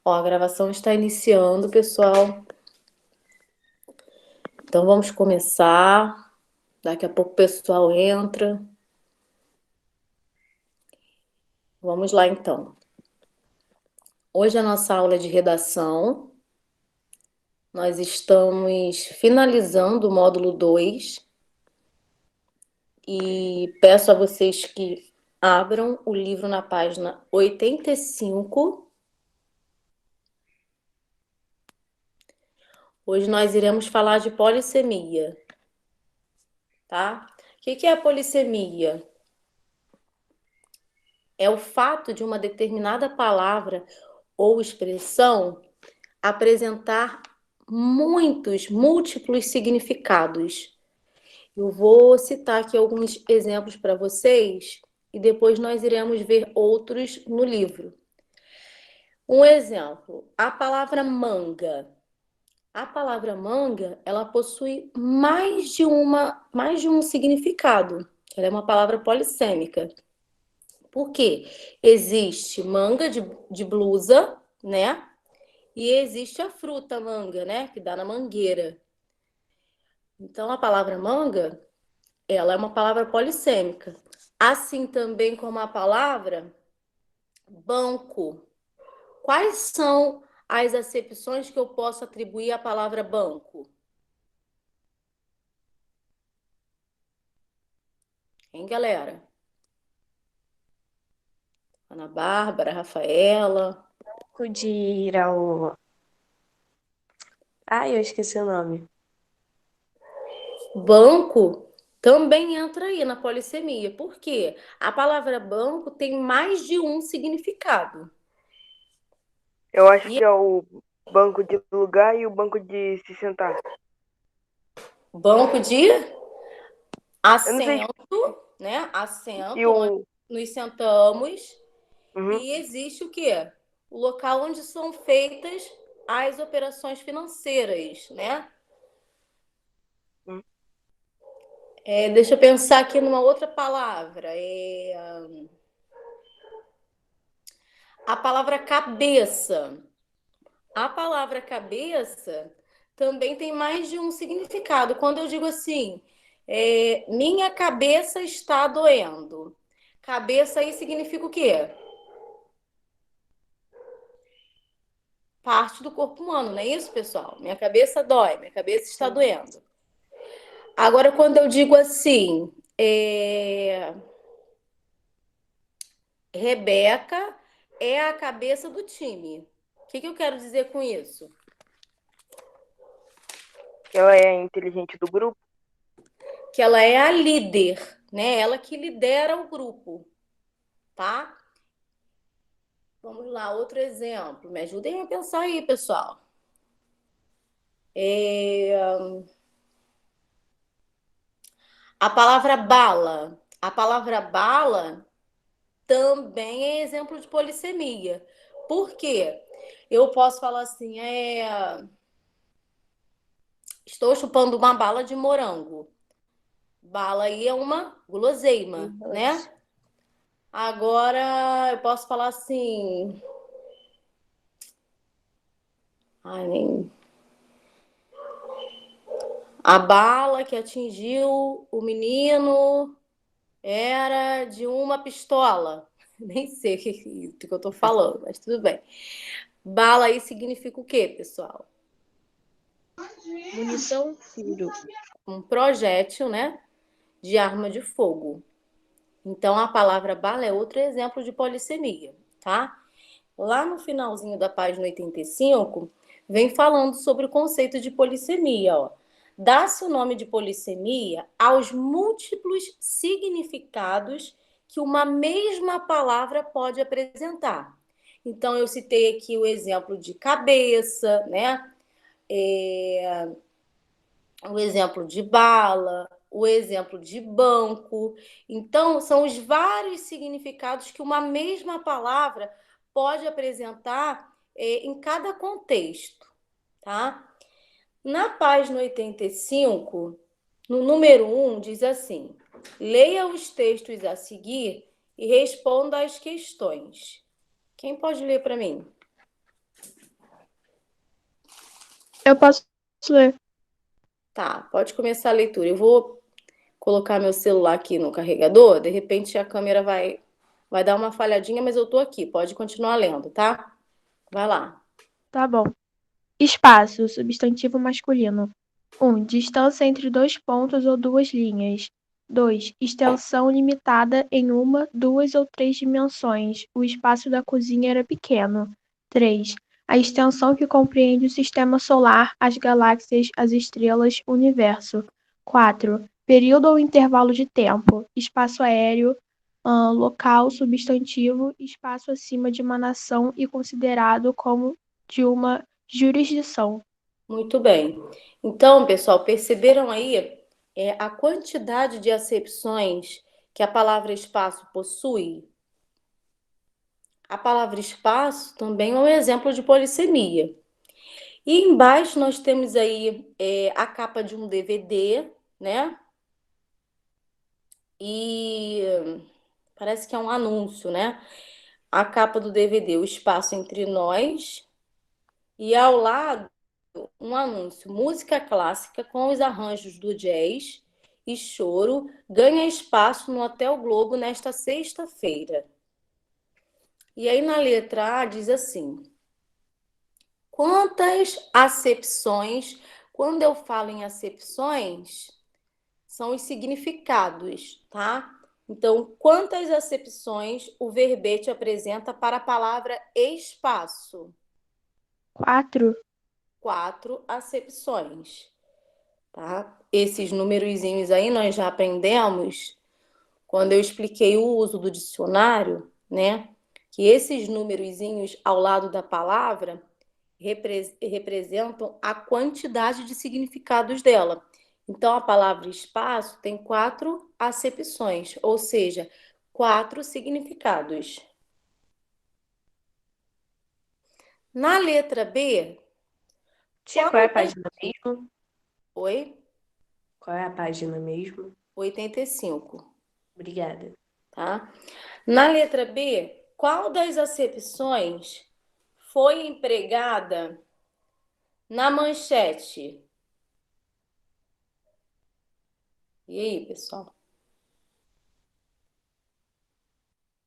Ó, a gravação está iniciando, pessoal. Então vamos começar. Daqui a pouco o pessoal entra. Vamos lá, então. Hoje a nossa aula é de redação. Nós estamos finalizando o módulo 2 e peço a vocês que abram o livro na página 85. Hoje nós iremos falar de polissemia, tá? O que é a polissemia? É o fato de uma determinada palavra ou expressão apresentar múltiplos significados. Eu vou citar aqui alguns exemplos para vocês e depois nós iremos ver outros no livro. Um exemplo, a palavra manga. A palavra manga, ela possui mais de um significado. Ela é uma palavra polissêmica. Por quê? Existe manga de blusa, né? E existe a fruta manga, né? Que dá na mangueira. Então, a palavra manga, ela é uma palavra polissêmica. Assim também como a palavra banco. Quais são as acepções que eu posso atribuir à palavra banco? Hein, galera? Ana Bárbara, Rafaela. De ir ao. Ai, eu esqueci o nome. Banco também entra aí na polissemia. Por quê? A palavra banco tem mais de um significado. Eu acho E que é o banco de lugar e o banco de se sentar. banco de Eu não sei. assento, né? E Assento onde o. nos sentamos. Uhum. E existe o quê? O local onde são feitas as operações financeiras, né? Uhum. Deixa eu pensar aqui numa outra palavra. A palavra cabeça. A palavra cabeça também tem mais de um significado. Quando eu digo assim, minha cabeça está doendo. Cabeça aí significa o quê? Parte do corpo humano, não é isso, pessoal? Minha cabeça dói, minha cabeça está doendo. Agora, quando eu digo assim, Rebeca é a cabeça do time. O que eu quero dizer com isso? Que ela é a inteligente do grupo. Que ela é a líder, né? Ela que lidera o grupo, tá? Vamos lá, outro exemplo. Me ajudem a pensar aí, pessoal. A palavra bala. A palavra bala também é exemplo de polissemia. Por quê? Eu posso falar assim, estou chupando uma bala de morango. Bala aí é uma guloseima, né? Agora eu posso falar assim. Ai, nem. A bala que atingiu o menino era de uma pistola. Nem sei o que eu tô falando, mas tudo bem. Bala aí significa o quê, pessoal? Munição, tiro. Um projétil, né? De arma de fogo. Então, a palavra bala é outro exemplo de polissemia, tá? Lá no finalzinho da página 85, vem falando sobre o conceito de polissemia, ó. Dá-se o nome de polissemia aos múltiplos significados que uma mesma palavra pode apresentar. Então, eu citei aqui o exemplo de cabeça, né? O exemplo de bala, o exemplo de banco. Então, são os vários significados que uma mesma palavra pode apresentar em cada contexto, tá? Na página 85, no número 1, diz assim: leia os textos a seguir e responda às questões. Quem pode ler para mim? Eu posso ler. Tá, pode começar a leitura. Eu vou colocar meu celular aqui no carregador, de repente a câmera vai dar uma falhadinha, mas eu tô aqui. Pode continuar lendo, tá? Vai lá. Tá bom. Espaço, substantivo masculino. 1. Distância entre dois pontos ou duas linhas. 2. Extensão limitada em uma, duas ou três dimensões. O espaço da cozinha era pequeno. 3. A extensão que compreende o sistema solar, as galáxias, as estrelas, o universo. 4. Período ou intervalo de tempo. Espaço aéreo, local, substantivo, espaço acima de uma nação e considerado como de uma jurisdição. Muito bem. Então, pessoal, perceberam aí a quantidade de acepções que a palavra espaço possui? A palavra espaço também é um exemplo de polissemia. E embaixo nós temos aí a capa de um DVD, né? E parece que é um anúncio, né? A capa do DVD, o espaço entre nós, e ao lado um anúncio, música clássica com os arranjos do jazz e choro ganha espaço no Hotel Globo nesta sexta-feira. E aí na letra A diz assim: quantas acepções, quando eu falo em acepções, são os significados, tá? Então, quantas acepções o verbete apresenta para a palavra espaço? 4. 4 acepções, tá? Esses numerozinhos aí nós já aprendemos quando eu expliquei o uso do dicionário, né? Que esses numerozinhos ao lado da palavra representam a quantidade de significados dela. Então, a palavra espaço tem 4 acepções, ou seja, 4 significados. Na letra B, Tia, qual é a página mesmo? Oi? Qual é a página mesmo? 85, Obrigada. tá? Na letra B, qual das acepções foi empregada na manchete? E aí, pessoal?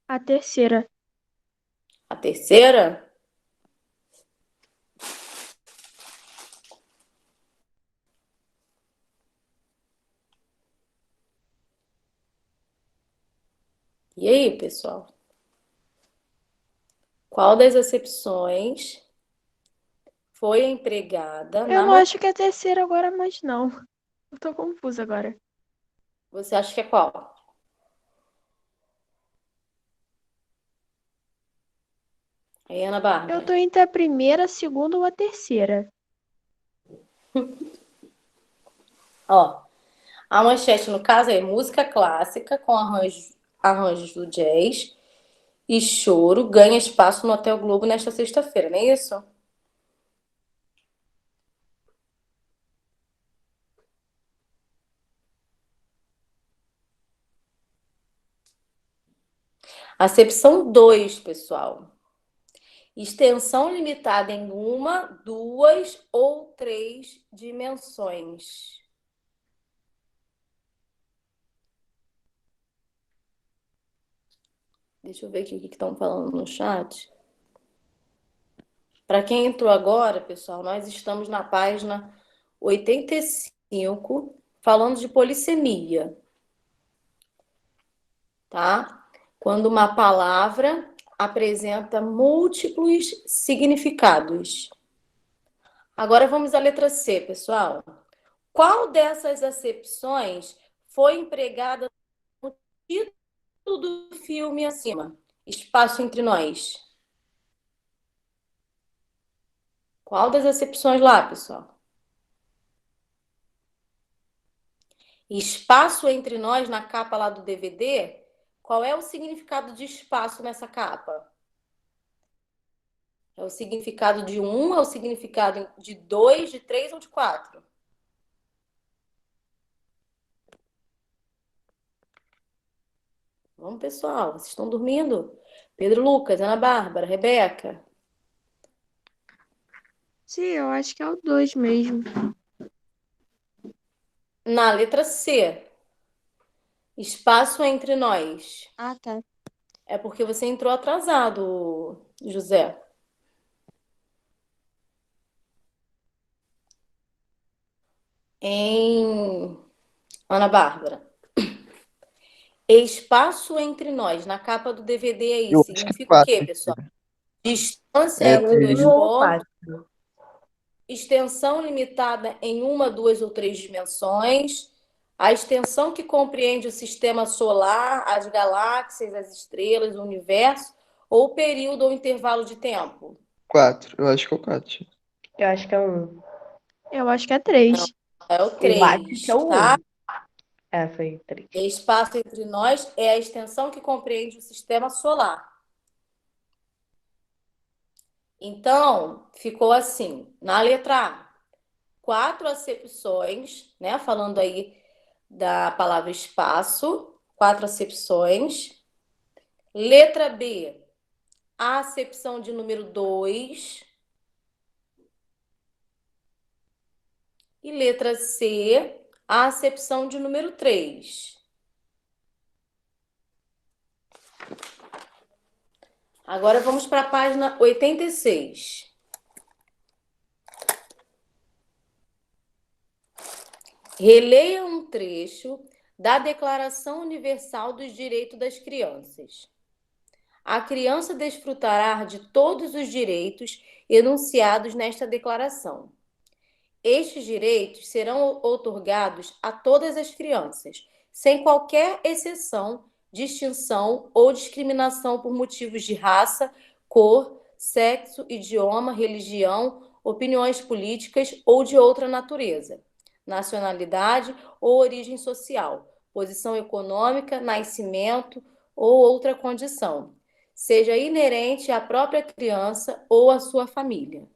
A terceira. A terceira? E aí, pessoal? Qual das acepções foi empregada Eu na não manchete? acho que é a terceira agora, mas não. Eu tô confusa agora. Você acha que é qual? Aí, Ana Eu Bárbara. tô entre a primeira, a segunda ou a terceira. Ó, a manchete, no caso, é música clássica com arranjos do jazz e choro ganha espaço no Hotel Globo nesta sexta-feira, não é isso? Acepção 2, pessoal. Extensão limitada em uma, duas ou três dimensões. Deixa eu ver aqui o que estão falando no chat. Para quem entrou agora, pessoal, nós estamos na página 85, falando de polissemia, tá? Quando uma palavra apresenta múltiplos significados. Agora vamos à letra C, pessoal. Qual dessas acepções foi empregada no título do filme acima? Espaço entre nós. Qual das acepções lá, pessoal? Espaço entre nós na capa lá do DVD? Qual é o significado de espaço nessa capa? É o significado de um, é o significado de dois, de três ou de quatro? Vamos, pessoal, vocês estão dormindo? Pedro Lucas, Ana Bárbara, Rebeca. Sim, eu acho que é o 2 mesmo. Na letra C, espaço entre nós. Ah, tá. É porque você entrou atrasado, José. Em Ana Bárbara. Espaço entre nós. Na capa do DVD aí. Eu acho que é Significa o quê, 4. pessoal? Distância É, entre dois Um ou pontos. 4. Extensão limitada em uma, duas ou três dimensões. A extensão que compreende o sistema solar, as galáxias, as estrelas, o universo. Ou período ou intervalo de tempo. 4. Eu acho que é o 4. Eu acho que é um. Eu acho que é 3. É o Eu acho que é 3, o tá? 1. É, foi 3. Espaço entre nós é a extensão que compreende o sistema solar. Então, ficou assim, na letra A, 4 acepções, né? Falando aí da palavra espaço, 4 acepções. Letra B, a acepção de número 2. E letra C, a acepção de número 3. Agora vamos para a página 86. Releia um trecho da Declaração Universal dos Direitos das Crianças. A criança desfrutará de todos os direitos enunciados nesta declaração. Estes direitos serão outorgados a todas as crianças, sem qualquer exceção, distinção ou discriminação por motivos de raça, cor, sexo, idioma, religião, opiniões políticas ou de outra natureza, nacionalidade ou origem social, posição econômica, nascimento ou outra condição, seja inerente à própria criança ou à sua família.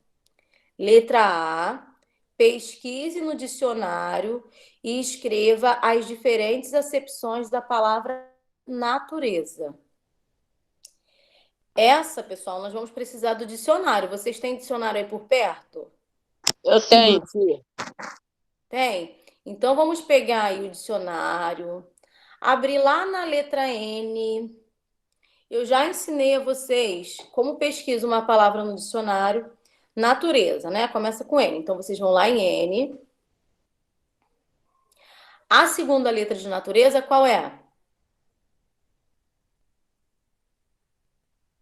Letra A. Pesquise no dicionário e escreva as diferentes acepções da palavra natureza. Essa, pessoal, nós vamos precisar do dicionário. Vocês têm dicionário aí por perto? Eu tenho, tia. Tem? Então vamos pegar aí o dicionário, abrir lá na letra N. Eu já ensinei a vocês como pesquisa uma palavra no dicionário. Natureza, né? Começa com N. Então vocês vão lá em N. A segunda letra de natureza qual é?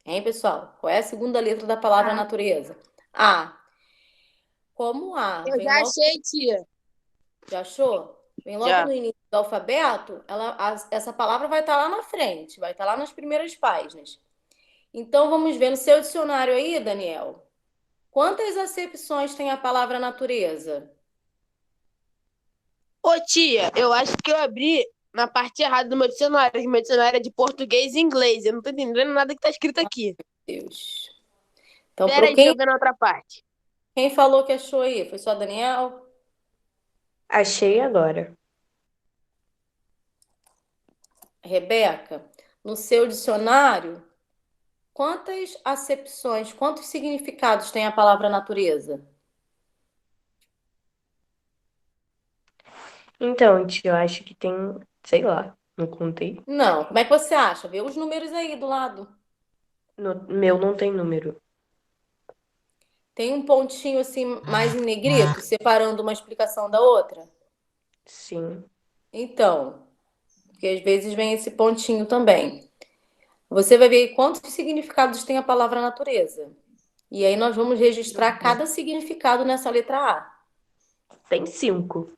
Hein, pessoal? Qual é a segunda letra da palavra natureza? A. Como A Eu vem já logo. achei, tia. Já achou? Vem logo Já. no início do alfabeto, essa palavra vai estar lá na frente, vai estar lá nas primeiras páginas. Então vamos ver no seu dicionário aí, Daniel. Quantas acepções tem a palavra natureza? Ô, tia, eu acho que eu abri na parte errada do meu dicionário. Que meu dicionário é de português e inglês. Eu não tô entendendo nada que tá escrito aqui. Deus. Então, Pera aí, deixa eu ver na outra parte. quem falou que achou aí? Foi só Daniel? Achei agora. Rebeca? No seu dicionário, quantas acepções, quantos significados tem a palavra natureza? Então, tio, eu acho que tem, sei lá, não contei. Não, como é que você acha? Vê os números aí do lado. No meu não tem número. Tem um pontinho assim mais em negrito, separando uma explicação da outra? Sim. Então, porque às vezes vem esse pontinho também. Você vai ver quantos significados tem a palavra natureza. E aí nós vamos registrar cada significado nessa letra A. Tem 5.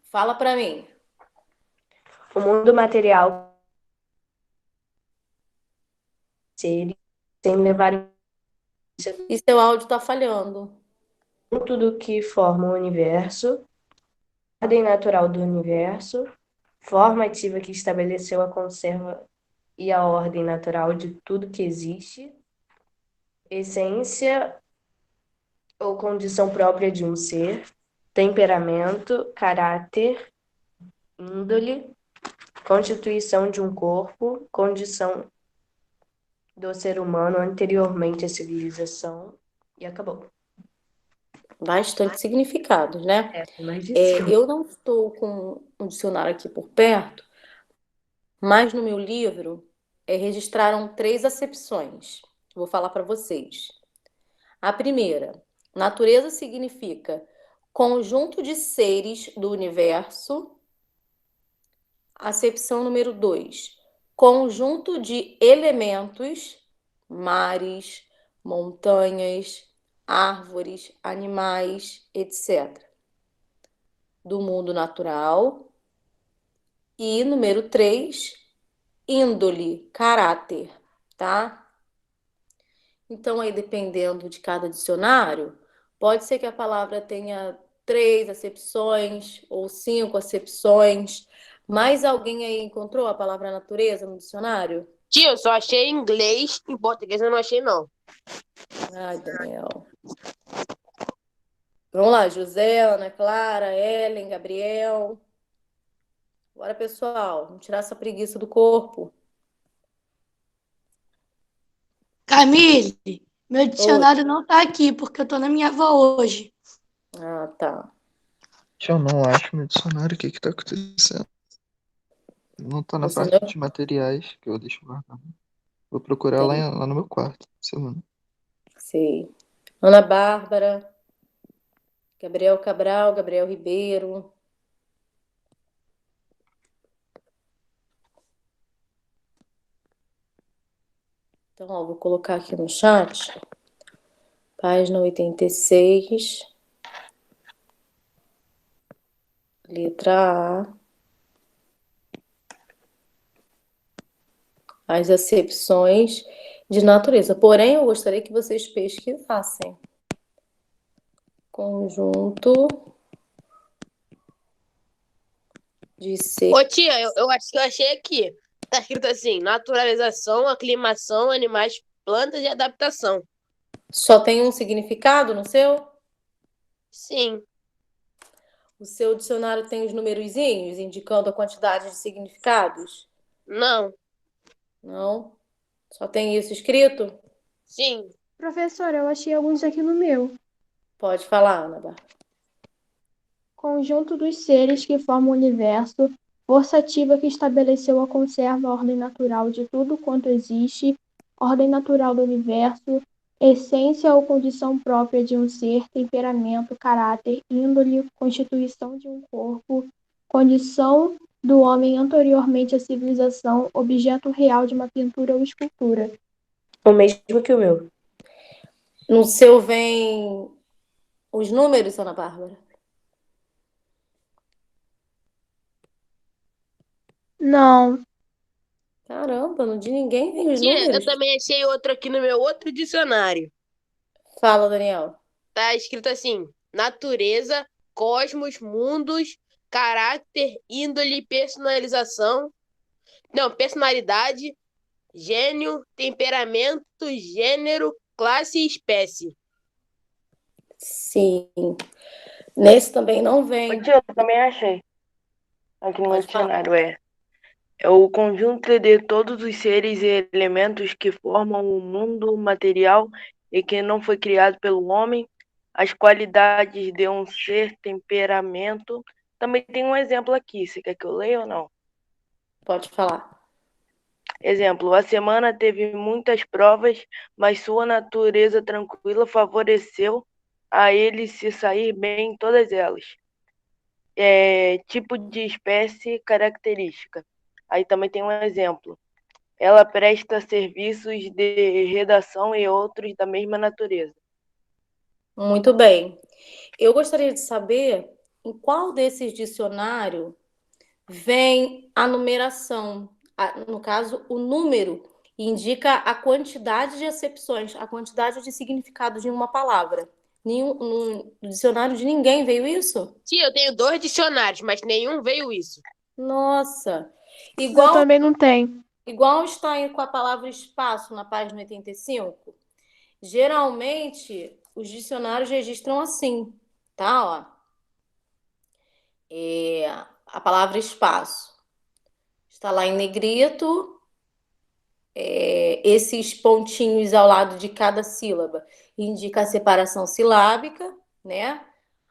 Fala para mim. O mundo material seres sem levar em E seu áudio está falhando. conta tudo que forma o universo, ordem natural do universo, forma ativa que estabeleceu a conserva e a ordem natural de tudo que existe, essência ou condição própria de um ser, temperamento, caráter, índole, constituição de um corpo, condição do ser humano anteriormente à civilização, e acabou. bastante significados, né? Mais de 5. Eu não estou com um dicionário aqui por perto, mas no meu livro registraram 3 acepções. Vou falar para vocês. A primeira, natureza significa conjunto de seres do universo. Acepção número 2, conjunto de elementos, mares, montanhas, árvores, animais, etc., do mundo natural. E número 3, índole, caráter, tá? Então, aí, dependendo de cada dicionário, pode ser que a palavra tenha 3 acepções ou 5 acepções. Mais alguém aí encontrou a palavra natureza no dicionário? Tia, eu só achei em inglês, em português eu não achei, não. Ai, Daniel. Vamos lá, José, Ana Clara, Ellen, Gabriel. Bora, pessoal, vamos tirar essa preguiça do corpo. Camille, meu Oi. dicionário não tá aqui, porque eu tô na minha avó hoje. Ah, tá. Eu não acho meu dicionário. O que que tá acontecendo? Não tá na Você parte não de materiais que eu deixo guardado. Vou procurar tem. lá no meu quarto. Semana. Sei. Ana Bárbara, Gabriel Cabral, Gabriel Ribeiro. Então, ó, vou colocar aqui no chat. Página 86. Letra A. As acepções de natureza. Porém, eu gostaria que vocês pesquisassem. Conjunto de ser. Ô, tia, eu acho que eu achei aqui. Tá escrito assim: naturalização, aclimação, animais, plantas e adaptação. Só tem um significado no seu? Sim. O seu dicionário tem os numerozinhos indicando a quantidade de significados? Não. Não? Só tem isso escrito? Sim. Professora, eu achei alguns aqui no meu. Pode falar, Ana Bárbara. Conjunto dos seres que formam o universo, força ativa que estabeleceu ou conserva a ordem natural de tudo quanto existe, ordem natural do universo, essência ou condição própria de um ser, temperamento, caráter, índole, constituição de um corpo, condição do homem anteriormente à civilização, objeto real de uma pintura ou escultura. O mesmo que o meu. No seu vem os números, Ana Bárbara? Não, Caramba, no de ninguém vem os Tia, eu números. também achei outro aqui no meu outro dicionário. Fala, Daniel. Tá escrito assim: natureza, cosmos, mundos, caráter, índole, personalização. Não, personalidade, gênio, temperamento, gênero, classe e espécie. Sim. Nesse também não Ô, vem. tia, eu também achei. Aqui no meu Pode falar. dicionário é o conjunto de todos os seres e elementos que formam o mundo material e que não foi criado pelo homem, as qualidades de um ser, temperamento. Também tem um exemplo aqui, você quer que eu leia ou não? Pode falar. Exemplo, a semana teve muitas provas, mas sua natureza tranquila favoreceu a ele se sair bem em todas elas. Tipo de espécie, característica. Aí também tem um exemplo. Ela presta serviços de redação e outros da mesma natureza. Muito bem. Eu gostaria de saber em qual desses dicionários vem a numeração. No caso, o número indica a quantidade de acepções, a quantidade de significados de uma palavra. No dicionário de ninguém veio isso? Tia, eu tenho 2 dicionários, mas nenhum veio isso. Nossa! eu Igual, também não tenho. igual está aí com a palavra espaço na página 85. Geralmente, os dicionários registram assim, tá? Ó. A palavra espaço está lá em negrito, esses pontinhos ao lado de cada sílaba indica a separação silábica, né?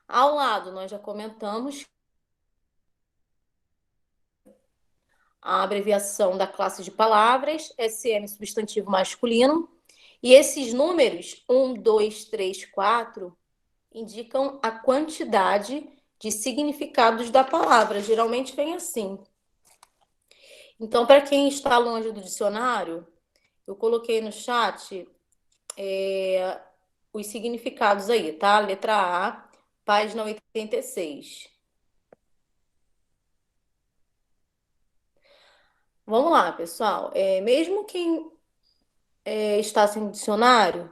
Ao lado, nós já comentamos a abreviação da classe de palavras, SM, substantivo masculino. E esses números, 1, 2, 3, 4, indicam a quantidade de significados da palavra. Geralmente vem assim. Então, para quem está longe do dicionário, eu coloquei no chat os significados aí, tá? Letra A, página 86. Vamos lá, pessoal. Mesmo quem está sem dicionário,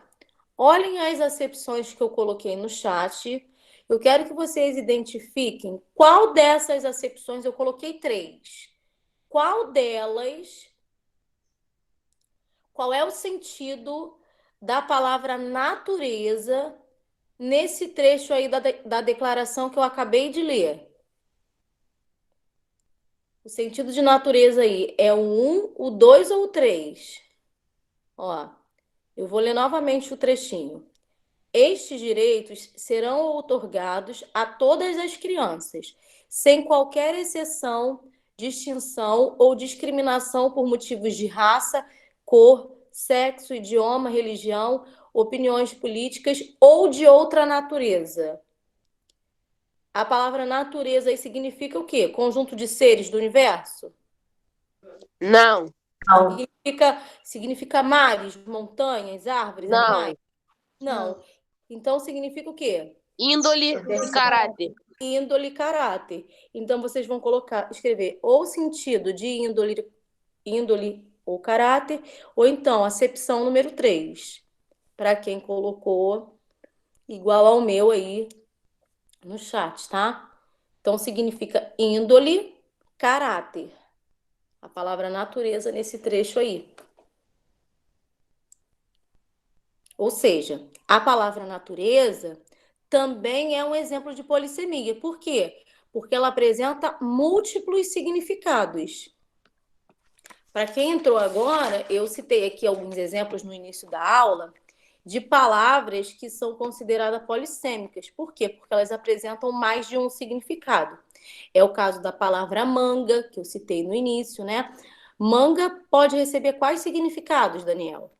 olhem as acepções que eu coloquei no chat. Eu quero que vocês identifiquem qual dessas acepções, eu coloquei 3. Qual delas, qual é o sentido da palavra natureza nesse trecho aí da declaração que eu acabei de ler? O sentido de natureza aí é o 1, o 2 ou o 3? Ó, eu vou ler novamente o trechinho. Estes direitos serão outorgados a todas as crianças, sem qualquer exceção, distinção ou discriminação por motivos de raça, cor, sexo, idioma, religião, opiniões políticas ou de outra natureza. A palavra natureza aí significa o quê? Conjunto de seres do universo? Não, Não. Significa mares, montanhas, árvores, não. animais? Não. Então significa o quê? Índole e caráter. Índole e caráter. Então vocês vão escrever ou sentido de índole ou caráter, ou então acepção número 3. Para quem colocou igual ao meu aí no chat, tá? Então significa índole, caráter. A palavra natureza nesse trecho aí. Ou seja, a palavra natureza também é um exemplo de polissemia. Por quê? Porque ela apresenta múltiplos significados. Para quem entrou agora, eu citei aqui alguns exemplos no início da aula de palavras que são consideradas polissêmicas. Por quê? Porque elas apresentam mais de um significado. É o caso da palavra manga, que eu citei no início, né? Manga pode receber quais significados, Daniel?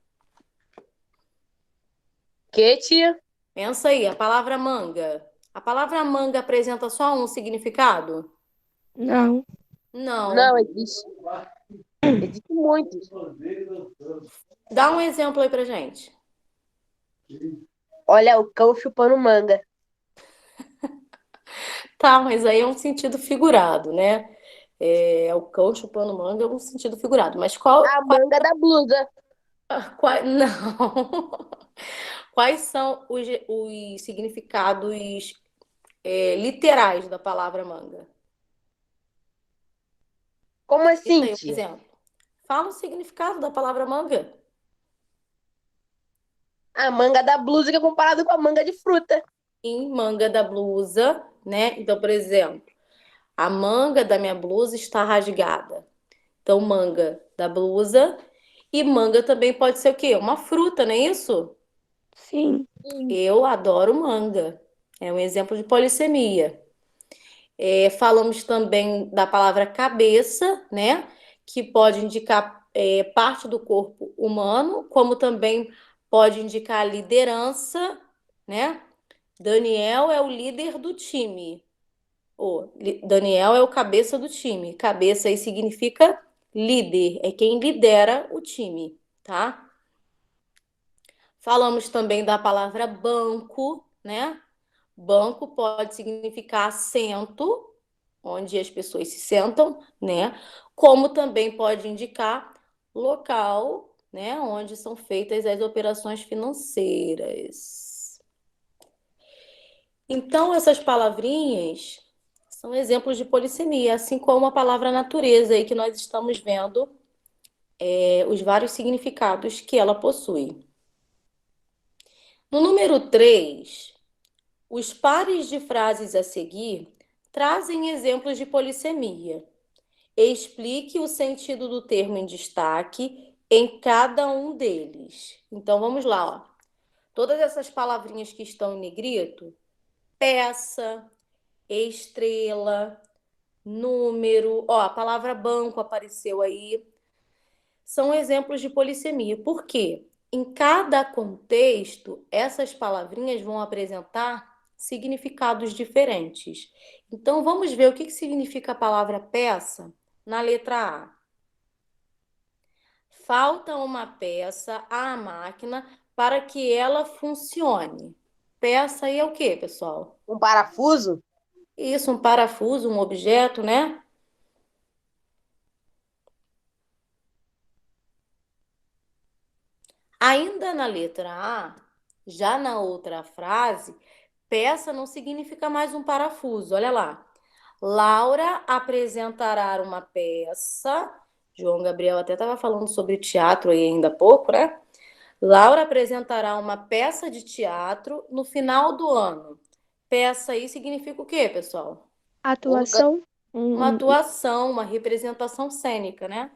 Que, tia? Pensa aí, a palavra manga. A palavra manga apresenta só um significado? Não. Não. Não, existe. Existe muitos. Dá um exemplo aí pra gente. Olha, o cão chupando manga. Tá, mas aí é um sentido figurado, né? O cão chupando manga é um sentido figurado. Mas A manga da blusa. não. Quais são os significados literais da palavra manga? Como Cita assim, aí um tia? exemplo. Fala o significado da palavra manga. A manga da blusa que é comparado com a manga de fruta. Em manga da blusa, né? Então, por exemplo, a manga da minha blusa está rasgada. Então, manga da blusa. E manga também pode ser o quê? Uma fruta, não é isso? Sim. Eu adoro manga. É um exemplo de polissemia. Falamos também da palavra cabeça, né? Que pode indicar parte do corpo humano, como também pode indicar liderança, né? Daniel é o líder do time. Daniel é o cabeça do time. Cabeça aí significa líder, é quem lidera o time, tá? Falamos também da palavra banco, né? Banco pode significar assento, onde as pessoas se sentam, né? Como também pode indicar local, né? Onde são feitas as operações financeiras. Então, essas palavrinhas são exemplos de polissemia, assim como a palavra natureza aí que nós estamos vendo os vários significados que ela possui. No número 3, os pares de frases a seguir trazem exemplos de polissemia. Explique o sentido do termo em destaque em cada um deles. Então, vamos lá. Ó. Todas essas palavrinhas que estão em negrito peça, estrela, número. Ó, a palavra banco apareceu aí. São exemplos de polissemia. Por quê? Em cada contexto, essas palavrinhas vão apresentar significados diferentes. Então, vamos ver o que significa a palavra peça na letra A. Falta uma peça à máquina para que ela funcione. Peça aí é o quê, pessoal? Um parafuso? Isso, um parafuso, um objeto, né? Ainda na letra A, já na outra frase, peça não significa mais um parafuso. Olha lá. Laura apresentará uma peça. João Gabriel até estava falando sobre teatro aí ainda há pouco, né? Laura apresentará uma peça de teatro no final do ano. Peça aí significa o quê, pessoal? Atuação. Uma atuação, uma representação cênica, né?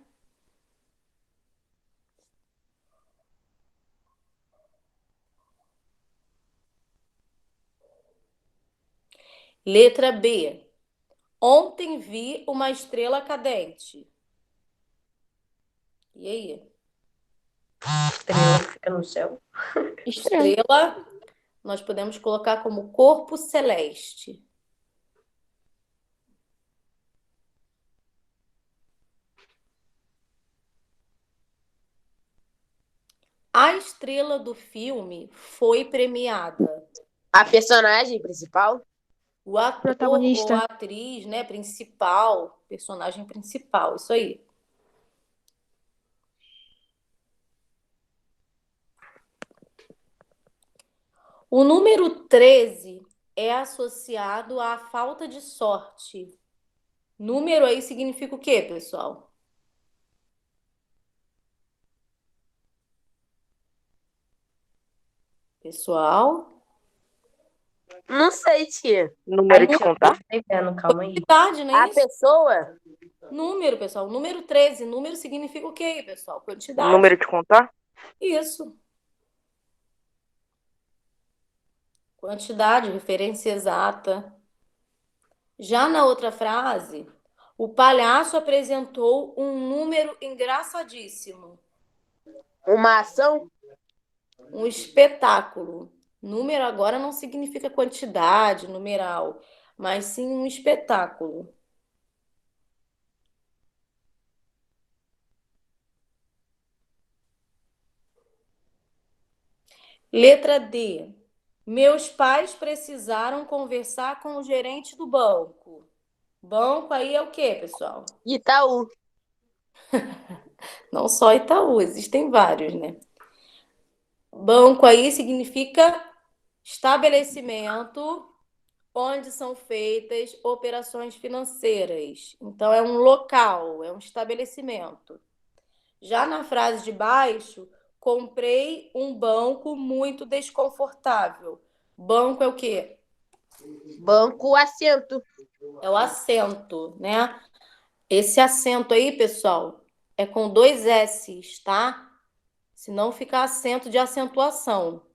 Letra B. Ontem vi uma estrela cadente. E aí? Estrela que fica no céu. Estrela, nós podemos colocar como corpo celeste. A estrela do filme foi premiada. A personagem principal? O ator Protagonista. ou a atriz, né, principal, personagem principal, isso aí. O número 13 é associado à falta de sorte. Número aí significa o quê, pessoal? Pessoal? Não sei, tia. Número de contar? Tá vendo, calma aí. Quantidade, não é A isso? pessoa? Número, pessoal. Número 13. Número significa o quê, pessoal? Quantidade. Número de contar? Isso. Quantidade, referência exata. Já na outra frase, o palhaço apresentou um número engraçadíssimo. Uma ação? Um espetáculo. Número agora não significa quantidade, numeral, mas sim um espetáculo. Letra D. Meus pais precisaram conversar com o gerente do banco. Banco aí é o quê, pessoal? Itaú. Não só Itaú, existem vários, né? Banco aí significa estabelecimento onde são feitas operações financeiras. Então, é um local, é um estabelecimento. Já na frase de baixo, comprei um banco muito desconfortável. Banco é o quê? Banco, assento. É o assento, né? Esse acento aí, pessoal, é com 2 S's, tá? Senão fica acento de acentuação.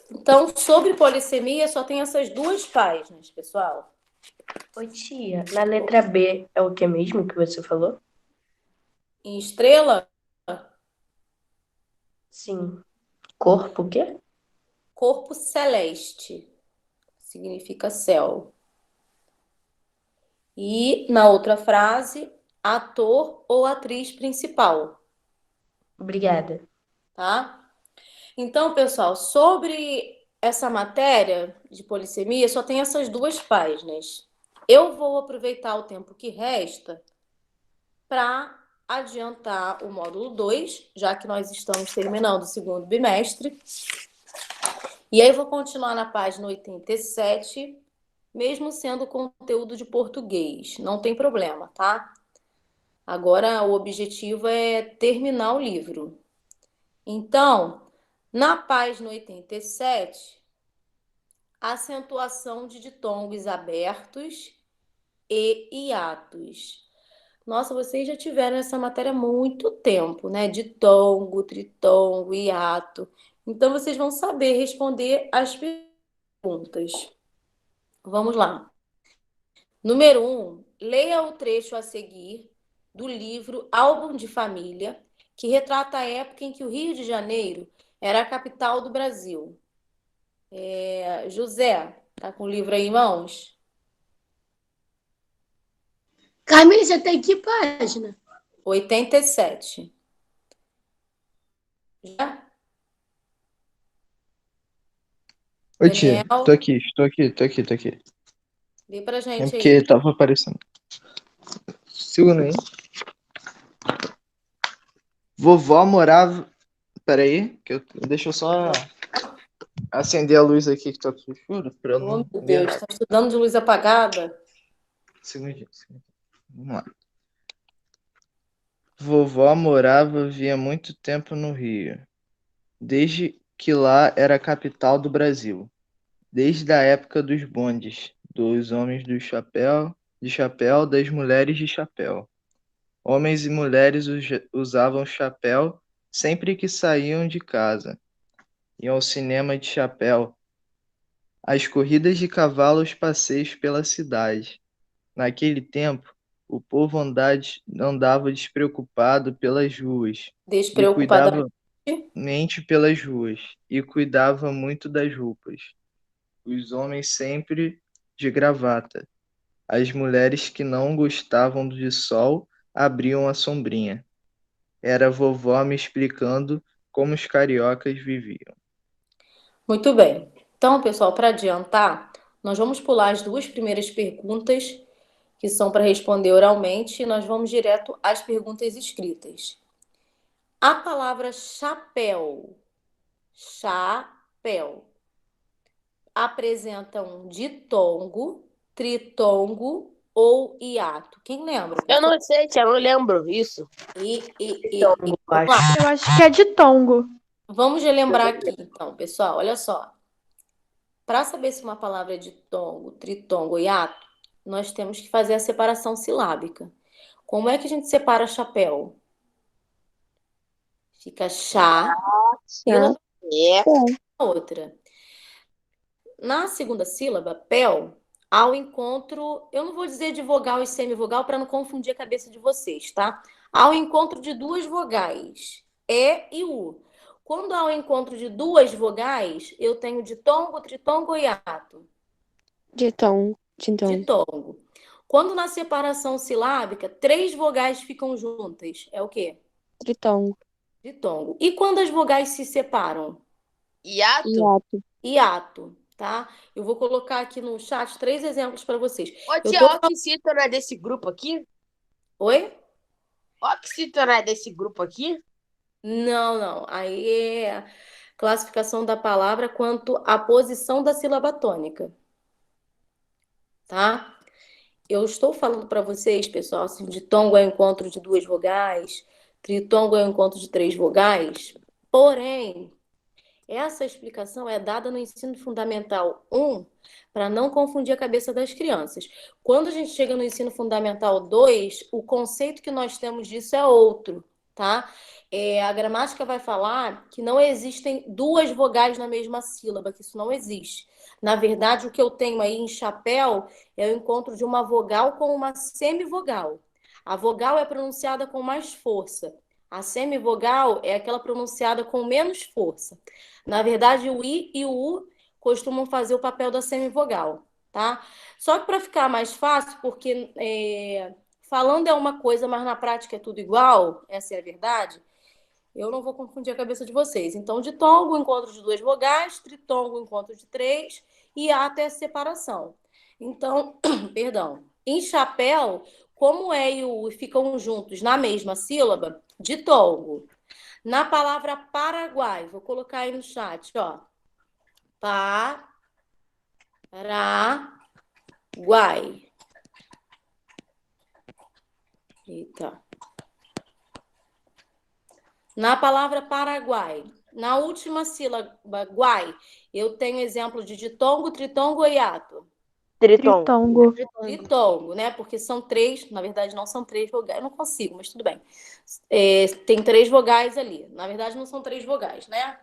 Então, sobre polissemia, só tem essas 2 páginas, pessoal. Ô, tia, na letra B é o que mesmo que você falou? Em estrela, Sim. Corpo, o quê? corpo celeste. Significa céu. E na outra frase, ator ou atriz principal, Obrigada. tá? Então, pessoal, sobre essa matéria de polissemia, só tem essas 2 páginas. Eu vou aproveitar o tempo que resta para adiantar o módulo 2, já que nós estamos terminando o segundo bimestre. E aí vou continuar na página 87, mesmo sendo conteúdo de português. Não tem problema, tá? Agora o objetivo é terminar o livro. Então, na página 87, acentuação de ditongos abertos e hiatos. Nossa, vocês já tiveram essa matéria há muito tempo, né? Ditongo, tritongo, hiato. Então, vocês vão saber responder as perguntas. Vamos lá. Número 1, leia o trecho a seguir do livro Álbum de Família, que retrata a época em que o Rio de Janeiro era a capital do Brasil. José, tá com o livro aí em mãos? Camille, você tem que página? 87. Já? Oi, tia. Daniel, Tô aqui, tô aqui. lê pra É gente porque aí. tava aparecendo. Segura aí. Vovó morava. Pera aí, deixa eu só acender a luz aqui que tá tudo escuro pra eu Oh, não meu ver Deus, nada. tá estudando de luz apagada? Segundinho. Vamos lá. Vovó morava havia muito tempo no Rio, desde que lá era a capital do Brasil. Desde a época dos bondes, dos homens de chapéu, das mulheres de chapéu. Homens e mulheres usavam chapéu sempre que saíam de casa. Iam ao cinema de chapéu, às corridas de cavalos, passeios pela cidade. Naquele tempo, o povo andava despreocupado pelas ruas e Despreocupadamente. cuidava mente pelas ruas e cuidava muito das roupas. Os homens sempre de gravata. As mulheres que não gostavam de sol abriam a sombrinha. Era a vovó me explicando como os cariocas viviam. Muito bem. Então, pessoal, para adiantar, nós vamos pular as duas primeiras perguntas, que são para responder oralmente, e nós vamos direto às perguntas escritas. A palavra chapéu, chapéu, apresenta um ditongo, tritongo ou hiato? Quem lembra? Eu não sei, tia, eu não lembro isso. Ditongo, Vamos lá. Eu acho que é ditongo. Vamos relembrar aqui, então, pessoal. Olha só. Para saber se uma palavra é ditongo, tritongo ou hiato, nós temos que fazer a separação silábica. Como é que a gente separa chapéu? Fica chá e É. outra. Na segunda sílaba, pel, ao encontro, eu não vou dizer de vogal e semivogal para não confundir a cabeça de vocês, tá? Ao encontro de duas vogais, E e U. Quando há o encontro de duas vogais, eu tenho ditongo, tritongo ou hiato? Ditongo. Ditongo. Quando na separação silábica, três vogais ficam juntas, é o quê? Tritongo. Ditongo. E quando as vogais se separam? Hiato? Hiato. Hiato, tá? Eu vou colocar aqui no chat 3 exemplos para vocês. Ô, Eu tia, tô... Oxítona não é desse grupo aqui? Oi? Oxítona não é desse grupo aqui? Não, não. Aí é classificação da palavra quanto à posição da sílaba tônica, tá? Eu estou falando para vocês, pessoal, assim, ditongo é o encontro de duas vogais, tritongo é o encontro de três vogais, porém, essa explicação é dada no ensino fundamental 1 para não confundir a cabeça das crianças. Quando a gente chega no ensino fundamental 2, o conceito que nós temos disso é outro, tá? A gramática vai falar que não existem duas vogais na mesma sílaba, que isso não existe. Na verdade, o que eu tenho aí em chapéu é o encontro de uma vogal com uma semivogal. A vogal é pronunciada com mais força. A semivogal é aquela pronunciada com menos força. Na verdade, o I e o U costumam fazer o papel da semivogal, tá? Só que para ficar mais fácil, porque falando é uma coisa, mas na prática é tudo igual, essa é a verdade, eu não vou confundir a cabeça de vocês. Então, ditongo, o encontro de duas vogais, tritongo, o encontro de três, e hiato é a separação. Então, perdão, em chapéu, como E e o U ficam juntos na mesma sílaba, ditongo. Na palavra Paraguai, vou colocar aí no chat, ó. Paraguai. Eita. Na palavra Paraguai, na última sílaba guai, eu tenho exemplo de ditongo, tritongo e hiato. Tritongo. Tritongo. Tritongo, né? Porque são três, na verdade não são três vogais, eu não consigo, mas tudo bem. Tem três vogais ali. Na verdade não são três vogais, né?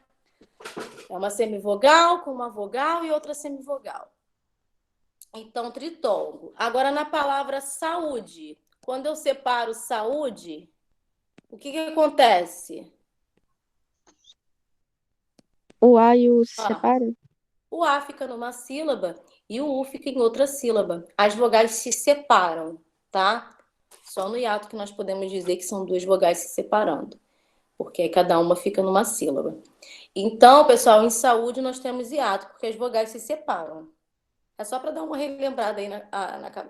É uma semivogal com uma vogal e outra semivogal. Então, tritongo. Agora, na palavra saúde, quando eu separo saúde, o que acontece? O A e o U se Ó, separam? o A fica numa sílaba e o U fica em outra sílaba. As vogais se separam, tá? Só no hiato que nós podemos dizer que são duas vogais se separando, porque aí cada uma fica numa sílaba. Então, pessoal, em saúde nós temos hiato, porque as vogais se separam. É só para dar uma relembrada aí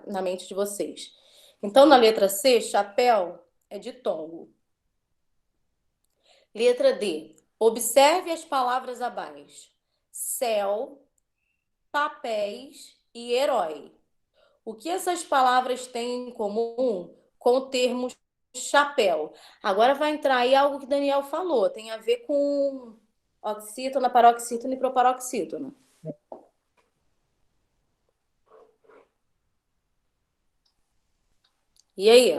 na mente de vocês. Então, na letra C, chapéu é ditongo. Letra D, observe as palavras abaixo. Céu, papéis e herói. O que essas palavras têm em comum com o termo chapéu? Agora vai entrar aí algo que Daniel falou, tem a ver com oxítona, paroxítona e proparoxítona. E aí?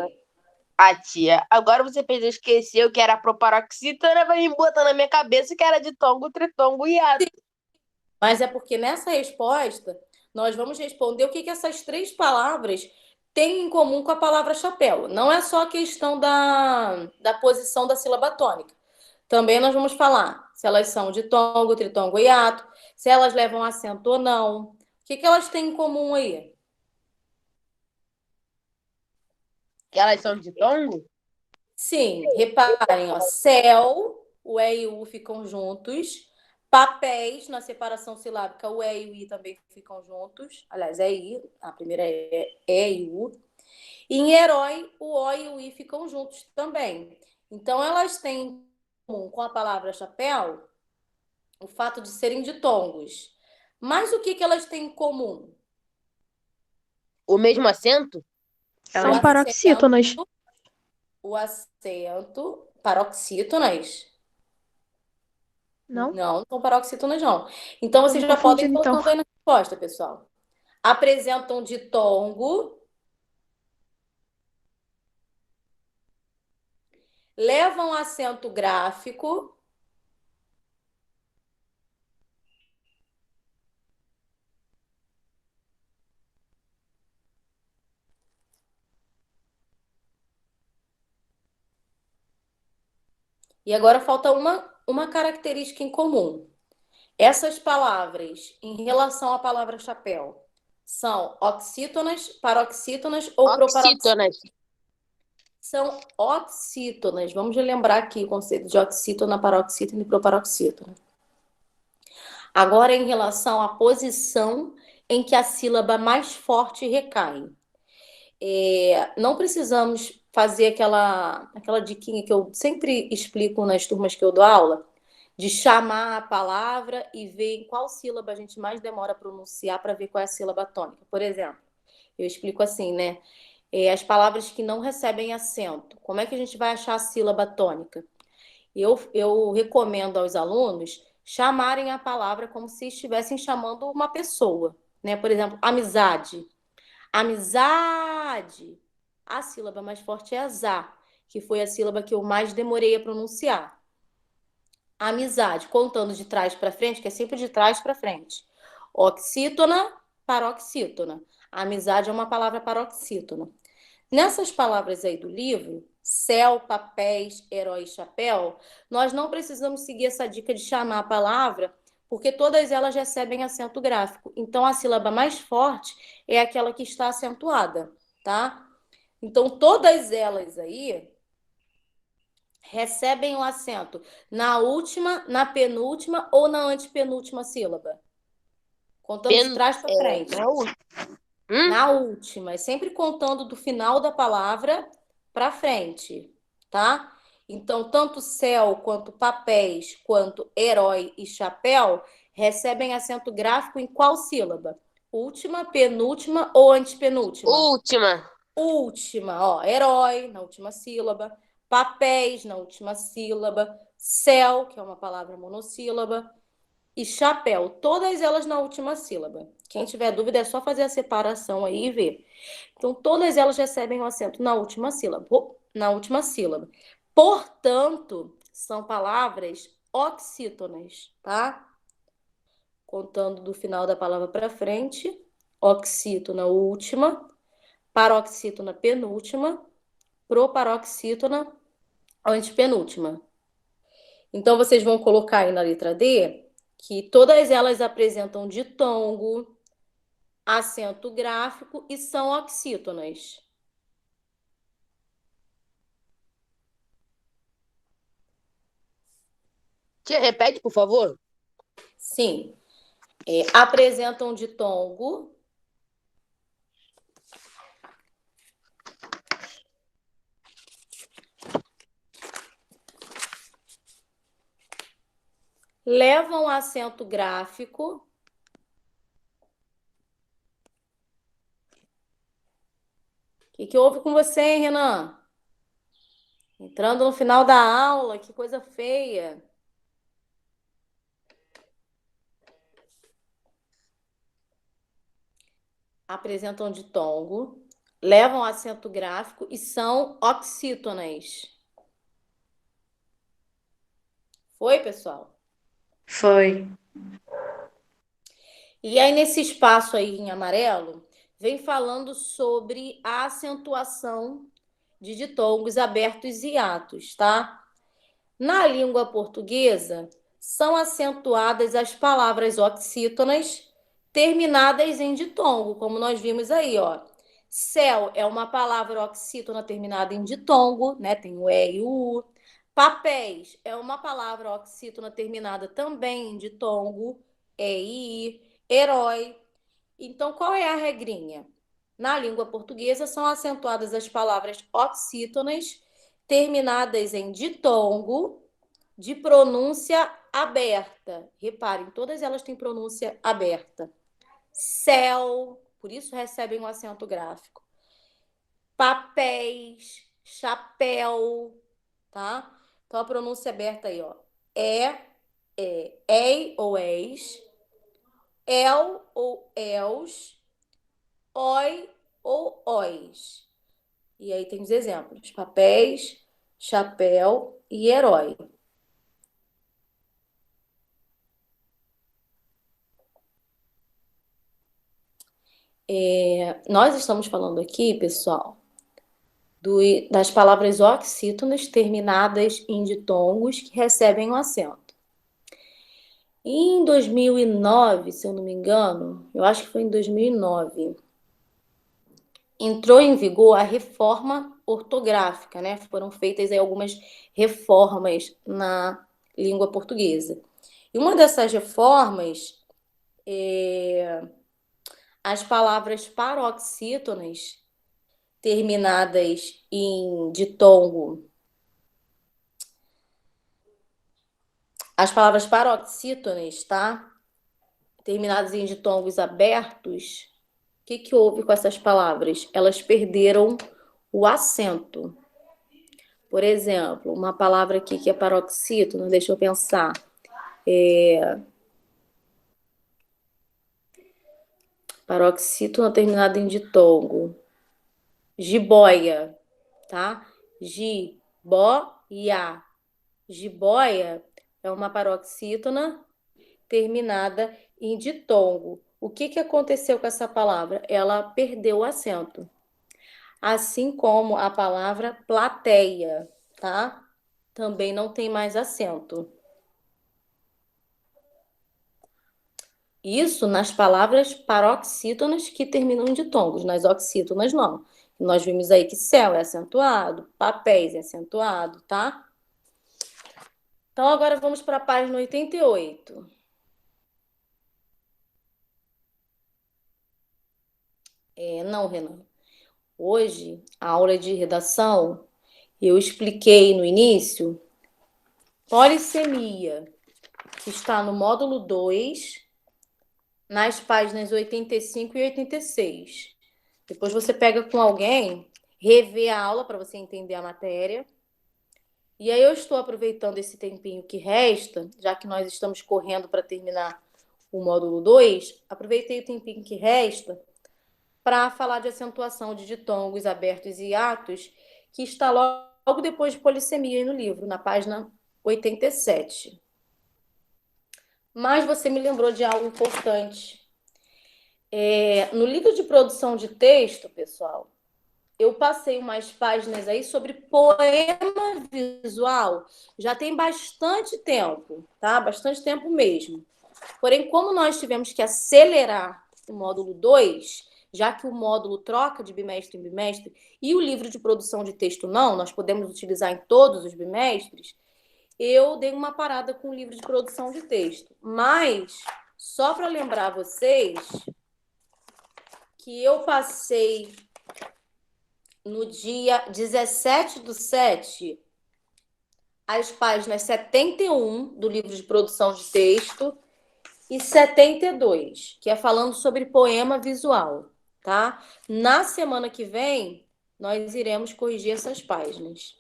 Tia, agora você fez eu esquecer o que era proparoxítona, vai me botar na minha cabeça que era ditongo, tritongo e hiato. Mas é porque nessa resposta nós vamos responder o que essas três palavras têm em comum com a palavra chapéu. Não é só a questão da posição da sílaba tônica. Também nós vamos falar se elas são ditongo, tritongo e hiato, se elas levam acento ou não. O que elas têm em comum aí? Que elas são ditongo? Sim, reparem, ó, céu, o E e o U ficam juntos. Papéis, na separação silábica, o E e o I também ficam juntos. Aliás, é I, a primeira é E e U. E em herói, o O e o I ficam juntos também. Então, elas têm em comum com a palavra chapéu o fato de serem ditongos. Mas o que elas têm em comum? O mesmo acento? São paroxítonas. O acento, paroxítonas. Não? Não são paroxítonas, não. Então, vocês me já podem ir confundindo, então. colocando aí na resposta, pessoal. Apresentam ditongo, levam acento gráfico, e agora falta uma característica em comum. Essas palavras, em relação à palavra chapéu, são oxítonas, paroxítonas ou proparoxítonas? Oxítonas. São oxítonas. Vamos lembrar aqui o conceito de oxítona, paroxítona e proparoxítona. Agora, em relação à posição em que a sílaba mais forte recai. Não precisamos fazer aquela diquinha que eu sempre explico nas turmas que eu dou aula, de chamar a palavra e ver em qual sílaba a gente mais demora a pronunciar para ver qual é a sílaba tônica. Por exemplo, eu explico assim, né? As palavras que não recebem acento. Como é que a gente vai achar a sílaba tônica? Eu recomendo aos alunos chamarem a palavra como se estivessem chamando uma pessoa, né? Por exemplo, amizade. Amizade. A sílaba mais forte é a zá, que foi a sílaba que eu mais demorei a pronunciar. Amizade, contando de trás para frente, que é sempre de trás para frente. Oxítona, paroxítona. Amizade é uma palavra paroxítona. Nessas palavras aí do livro, céu, papéis, herói e chapéu, nós não precisamos seguir essa dica de chamar a palavra, porque todas elas recebem acento gráfico. Então, a sílaba mais forte é aquela que está acentuada, tá? Então, todas elas aí recebem o acento na última, na penúltima ou na antepenúltima sílaba. Contando de trás para frente. Na última, é sempre contando do final da palavra para frente, tá? Então, tanto céu, quanto papéis, quanto herói e chapéu recebem acento gráfico em qual sílaba? Última, penúltima ou antepenúltima? Última. Última, ó, herói na última sílaba, papéis na última sílaba, céu, que é uma palavra monossílaba, e chapéu, todas elas na última sílaba. Quem tiver dúvida é só fazer a separação aí e ver. Então, todas elas recebem o acento na última sílaba. Portanto, são palavras oxítonas, tá? Contando do final da palavra para frente, oxítona última, paroxítona penúltima, proparoxítona antepenúltima. Então, vocês vão colocar aí na letra D que todas elas apresentam ditongo, acento gráfico e são oxítonas. Tia, repete, por favor. Sim. Apresentam ditongo, levam acento gráfico O que houve com você, hein, Renan? Entrando no final da aula, que coisa feia. Apresentam ditongo, levam acento gráfico e são oxítonas. Foi, pessoal? Foi. E aí, nesse espaço aí em amarelo, vem falando sobre a acentuação de ditongos abertos e hiatos, tá? Na língua portuguesa, são acentuadas as palavras oxítonas terminadas em ditongo, como nós vimos aí, ó. Céu é uma palavra oxítona terminada em ditongo, né? Tem o E e o U. Papéis é uma palavra oxítona terminada também em ditongo, E e I. Herói. Então, qual é a regrinha? Na língua portuguesa, são acentuadas as palavras oxítonas terminadas em ditongo, de pronúncia aberta. Reparem, todas elas têm pronúncia aberta. Céu, por isso recebem um acento gráfico. Papéis, chapéu, tá? Então, a pronúncia aberta aí, ó. Ei ou eis, el ou els, oi ou ois. E aí tem os exemplos: papéis, chapéu e herói. Nós estamos falando aqui, pessoal, das palavras oxítonas terminadas em ditongos que recebem um acento. Em 2009, se eu não me engano, eu acho que foi em 2009, entrou em vigor a reforma ortográfica, né? Foram feitas aí algumas reformas na língua portuguesa. E uma dessas reformas, as palavras paroxítonas terminadas em ditongo, as palavras paroxítonas, tá? Terminadas em ditongos abertos, o que houve com essas palavras? Elas perderam o acento. Por exemplo, uma palavra aqui que é paroxítona, deixa eu pensar. Paroxítona terminada em ditongo. Jiboia, tá? Jiboia. Jiboia é uma paroxítona terminada em ditongo. O que aconteceu com essa palavra? Ela perdeu o acento. Assim como a palavra plateia, tá? Também não tem mais acento. Isso nas palavras paroxítonas que terminam em ditongos, nas oxítonas não. Nós vimos aí que céu é acentuado, papéis é acentuado, tá? Então, agora vamos para a página 88. Não, Renan. Hoje, a aula de redação, eu expliquei no início polissemia, que está no módulo 2, nas páginas 85 e 86. Depois você pega com alguém, revê a aula para você entender a matéria. E aí eu estou aproveitando esse tempinho que resta, já que nós estamos correndo para terminar o módulo 2, aproveitei o tempinho que resta para falar de acentuação de ditongos abertos e hiatos, que está logo depois de polissemia aí no livro, na página 87. Mas você me lembrou de algo importante. No livro de produção de texto, pessoal, eu passei umas páginas aí sobre poema visual. Já tem bastante tempo, tá? Bastante tempo mesmo. Porém, como nós tivemos que acelerar o módulo 2, já que o módulo troca de bimestre em bimestre, e o livro de produção de texto não, nós podemos utilizar em todos os bimestres, eu dei uma parada com o livro de produção de texto. Mas, só para lembrar vocês que eu passei no dia 17/7 as páginas 71 do livro de produção de texto e 72, que é falando sobre poema visual, tá? Na semana que vem, nós iremos corrigir essas páginas.